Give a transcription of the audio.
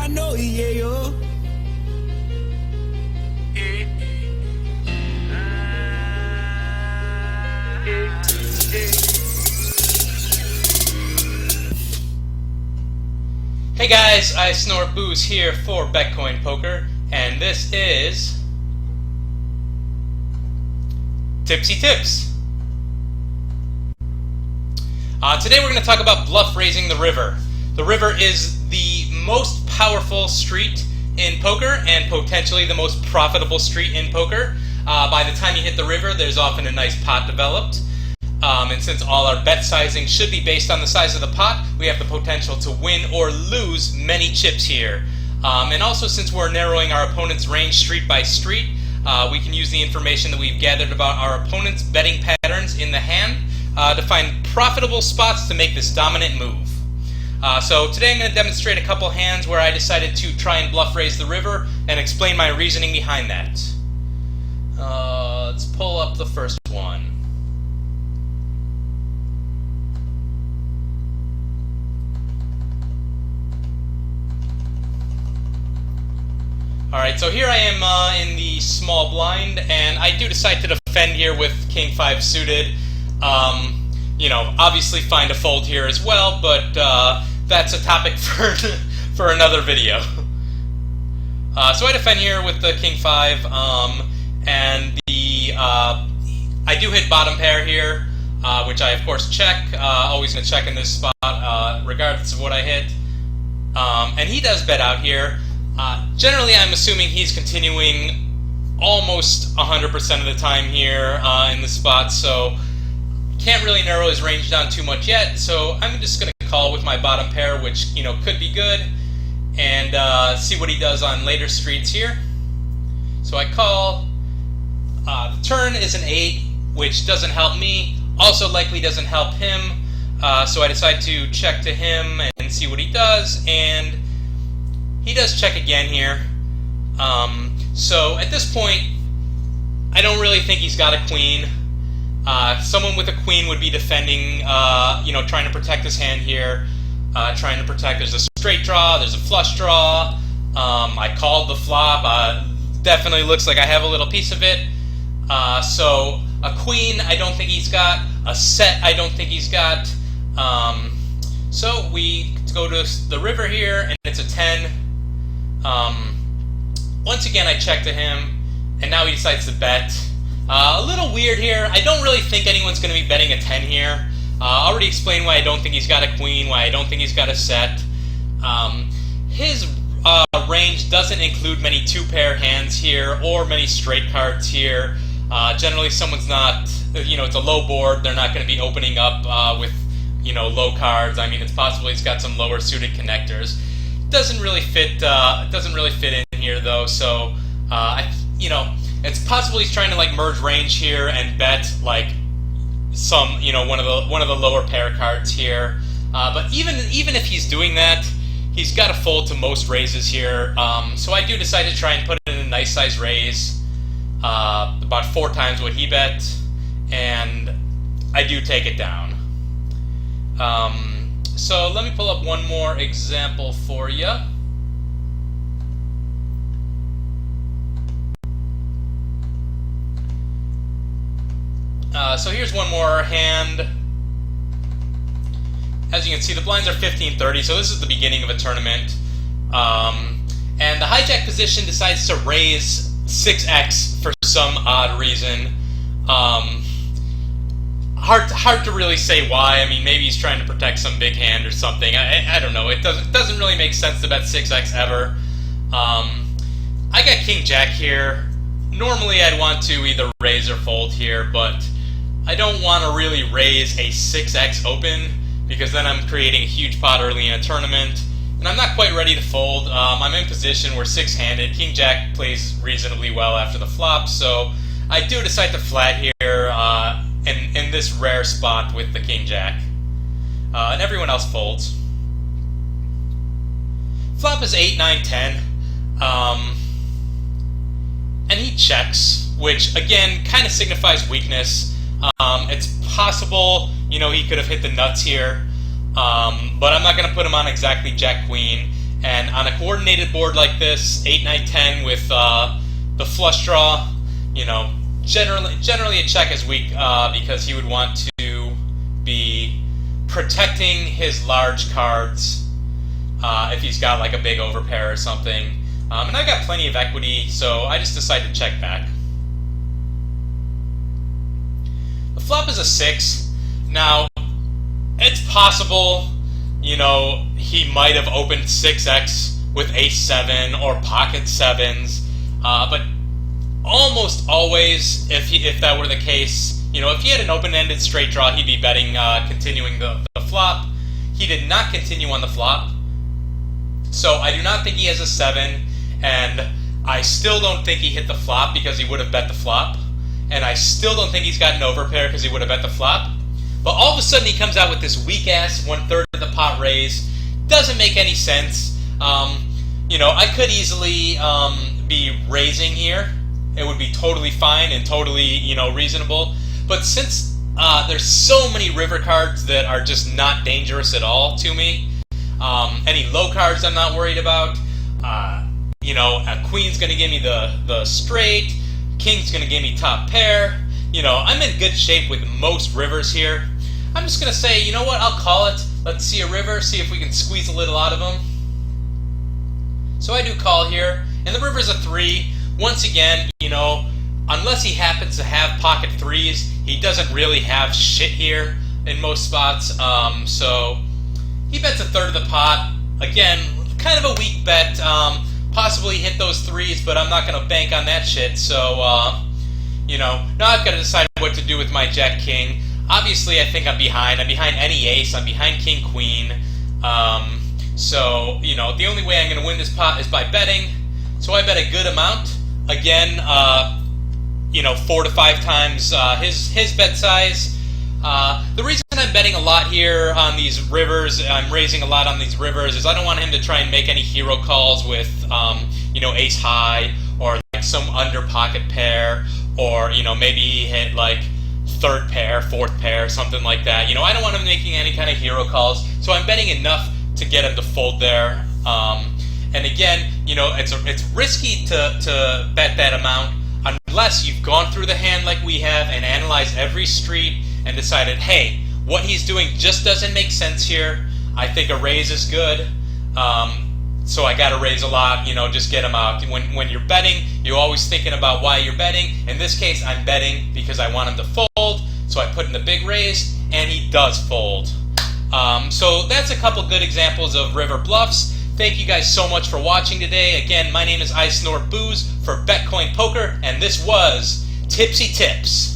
I know, yeah, yo. Hey guys, isnortbooze here for Betcoin Poker, and this is Tipsy Tips. Today we're going to talk about bluff raising the river. The river is the most powerful street in poker and potentially the most profitable street in poker. By the time you hit the river, there's often a nice pot developed. And since all our bet sizing should be based on the size of the pot, we have the potential to win or lose many chips here. And also, since we're narrowing our opponent's range street by street, we can use the information that we've gathered about our opponent's betting patterns in the hand to find profitable spots to make this dominant move. So today I'm going to demonstrate a couple hands where I decided to try and bluff raise the river and explain my reasoning behind that. Let's pull up the first one. Alright, so here I am in the small blind, and I do decide to defend here with King 5 suited. You know, obviously find a fold here as well, but that's a topic for another video. So I defend here with the King 5, and I do hit bottom pair here, which I of course check. Always going to check in this spot, regardless of what I hit. And he does bet out here. Generally, I'm assuming he's continuing almost 100% of the time here in the spot, so can't really narrow his range down too much yet. So I'm just going to call with my bottom pair, which could be good, and see what he does on later streets here. So I call. The turn is an 8, which doesn't help me. Also, likely doesn't help him. So I decide to check to him and see what he does, and he does check again here. So at this point, I don't really think he's got a queen. Someone with a queen would be defending, trying to protect his hand here. Trying to protect, there's a straight draw, there's a flush draw. I called the flop. Definitely looks like I have a little piece of it. So a queen, I don't think he's got. A set, I don't think he's got. So we go to the river here, and it's a 10. Once again, I check to him, and now he decides to bet. A little weird here. I don't really think anyone's going to be betting a 10 here. I already explained why I don't think he's got a queen, why I don't think he's got a set. His range doesn't include many 2-pair hands here or many straight cards here. Generally, someone's not, it's a low board. They're not going to be opening up with, low cards. I mean, it's possible he's got some lower suited connectors. Doesn't really fit in here though. So, it's possible he's trying to merge range here and bet some, one of the lower pair cards here. But even if he's doing that, he's got to fold to most raises here. So I do decide to try and put in a nice size raise, about 4 times what he bet, and I do take it down. So let me pull up one more example for you. So here's one more hand. As you can see, the blinds are 15-30, so this is the beginning of a tournament. And the hijack position decides to raise 6x for some odd reason. Hard to really say why. I mean, maybe he's trying to protect some big hand or something. I don't know. It doesn't really make sense to bet 6x ever. I got King Jack here. Normally I'd want to either raise or fold here, but I don't want to really raise a 6x open because then I'm creating a huge pot early in a tournament, and I'm not quite ready to fold. I'm in position, we're 6-handed. King Jack plays reasonably well after the flop, so I do decide to flat here in this rare spot with the King Jack. And everyone else folds. Flop is 8, 9, 10. And he checks, which again kind of signifies weakness. It's possible, he could have hit the nuts here, but I'm not going to put him on exactly Jack Queen. And on a coordinated board like this, 8, 9, 10 with the flush draw, you know, generally a check is weak because he would want to be protecting his large cards if he's got like a big overpair or something. And I got plenty of equity, so I just decided to check back. The flop is a 6. Now, it's possible, you know, he might have opened 6x with ace-7 or pocket 7s, but almost always, if that were the case, you know, if he had an open-ended straight draw, he'd be betting continuing the flop. He did not continue on the flop, so I do not think he has a 7, and I still don't think he hit the flop because he would have bet the flop, and I still don't think he's got an overpair because he would have bet the flop. But all of a sudden he comes out with this weak-ass 1/3 of the pot raise. Doesn't make any sense. You know, I could easily be raising here. It would be totally fine and totally, you know, reasonable. But since there's so many river cards that are just not dangerous at all to me, any low cards I'm not worried about. You know, a queen's going to give me the straight. King's going to give me top pair. You know, I'm in good shape with most rivers here. I'm just going to say, you know what, I'll call it. Let's see a river, see if we can squeeze a little out of him. So I do call here, and the river's a 3. Once again, you know, unless he happens to have pocket 3s, he doesn't really have shit here in most spots. So he bets a 1/3 of the pot. Again, kind of a weak bet. Possibly hit those 3s, but I'm not going to bank on that shit. So, you know, now I've got to decide what to do with my Jack-King. Obviously, I think I'm behind. I'm behind any ace. I'm behind King-Queen. So, you know, the only way I'm going to win this pot is by betting. So I bet a good amount. Again, you know, 4 to 5 times his bet size. The reason I'm betting a lot here on these rivers, I'm raising a lot on these rivers, is I don't want him to try and make any hero calls with, you know, ace high or like some under pocket pair, or, you know, maybe he hit like 3rd pair, 4th pair, something like that. You know, I don't want him making any kind of hero calls, so I'm betting enough to get him to fold there. And again, you know, it's risky to bet that amount unless you've gone through the hand like we have and analyzed every street and decided, hey, what he's doing just doesn't make sense here. I think a raise is good, so I got to raise a lot, you know, just get him out. When you're betting, you're always thinking about why you're betting. In this case, I'm betting because I want him to fold, so I put in the big raise, and he does fold. So that's a couple good examples of river bluffs. Thank you guys so much for watching today. Again, my name is isnortbooze for Betcoin Poker, and this was Tipsy Tips.